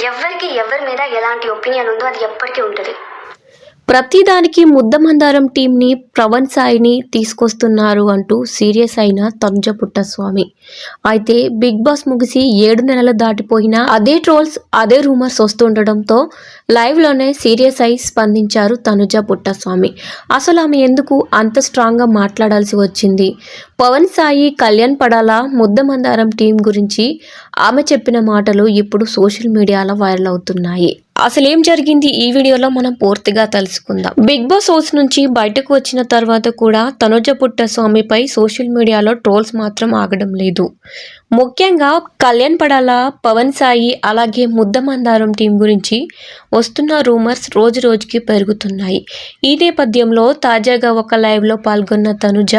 ఎవరికి ఎవరి మీద ఎలాంటి ఒపీనియన్ ఉందో అది ఎప్పటికీ ఉంటుంది. ప్రతిదానికి ముద్దమందారం టీంని పవన్ సాయిని తీసుకొస్తున్నారు అంటూ సీరియస్ అయిన తనుజ పుట్టస్వామి. అయితే బిగ్ బాస్ ముగిసి 7 నెలలు దాటిపోయినా అదే ట్రోల్స్ అదే రూమర్స్ వస్తుండటంతో లైవ్లోనే సీరియస్ అయి స్పందించారు తనుజ పుట్టస్వామి. అసలు ఆమె ఎందుకు అంత స్ట్రాంగ్గా మాట్లాడాల్సి వచ్చింది? పవన్ సాయి, కళ్యాణ్ పడాల, ముద్దమందారం టీం గురించి ఆమె చెప్పిన మాటలు ఇప్పుడు సోషల్ మీడియాలో వైరల్ అవుతున్నాయి. అసలేం జరిగింది ఈ వీడియోలో మనం పూర్తిగా తెలుసుకుందాం. బిగ్ బాస్ హౌస్ నుంచి బయటకు వచ్చిన తర్వాత కూడా తనుజ పుట్టస్వామిపై సోషల్ మీడియాలో ట్రోల్స్ మాత్రం ఆగడం లేదు. ముఖ్యంగా కళ్యాణ్ పడాల, పవన్ సాయి అలాగే ముద్దమందారం టీం గురించి వస్తున్న రూమర్స్ రోజు రోజుకి పెరుగుతున్నాయి. ఈ నేపథ్యంలో తాజాగా ఒక లైవ్లో పాల్గొన్న తనుజ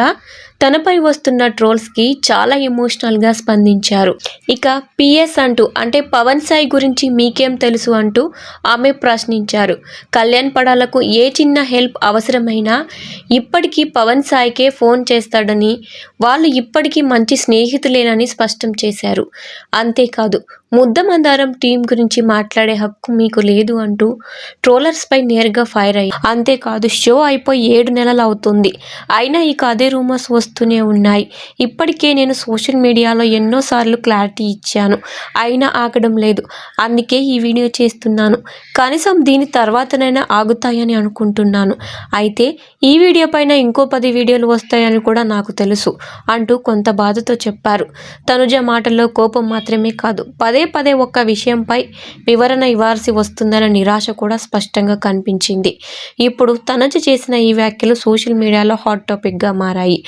తనపై వస్తున్న ట్రోల్స్కి చాలా ఎమోషనల్గా స్పందించారు. ఇక పిఎస్ అంటూ అంటే పవన్ సాయి గురించి మీకేం తెలుసు అంటూ ఆమె ప్రశ్నించారు. కళ్యాణ్ పడాలకు ఏ చిన్న హెల్ప్ అవసరమైనా ఇప్పటికీ పవన్ సాయికే ఫోన్ చేస్తాడని, వాళ్ళు ఇప్పటికీ మంచి స్నేహితులేనని స్పష్టం చేశారు. అంతేకాదు ముద్దమందారం టీం గురించి మాట్లాడే హక్కు మీకు లేదు అంటూ ట్రోలర్స్పై నేరుగా ఫైర్ అయ్యారు. అంతేకాదు షో అయిపోయి 7 నెలలు అవుతుంది, అయినా ఇక అదే రూమర్స్ వస్తూనే ఉన్నాయి. ఇప్పటికే నేను సోషల్ మీడియాలో ఎన్నోసార్లు క్లారిటీ ఇచ్చాను, అయినా ఆగడం లేదు. అందుకే ఈ వీడియో చేస్తున్నాను. కనీసం దీని తర్వాతనైనా ఆగుతాయని అనుకుంటున్నాను. అయితే ఈ వీడియో పైన ఇంకో 10 వీడియోలు వస్తాయని కూడా నాకు తెలుసు అంటూ కొంత బాధతో చెప్పారు. తనుజ మాటల్లో కోపం మాత్రమే కాదు, పదే ఒక్క విషయంపై వివరణ ఇవ్వాల్సి వస్తుందన్న నిరాశ కూడా స్పష్టంగా కనిపించింది. ఇప్పుడు తనుజ చేసిన ఈ వ్యాఖ్యలు సోషల్ మీడియాలో హాట్ టాపిక్గా మారాయి.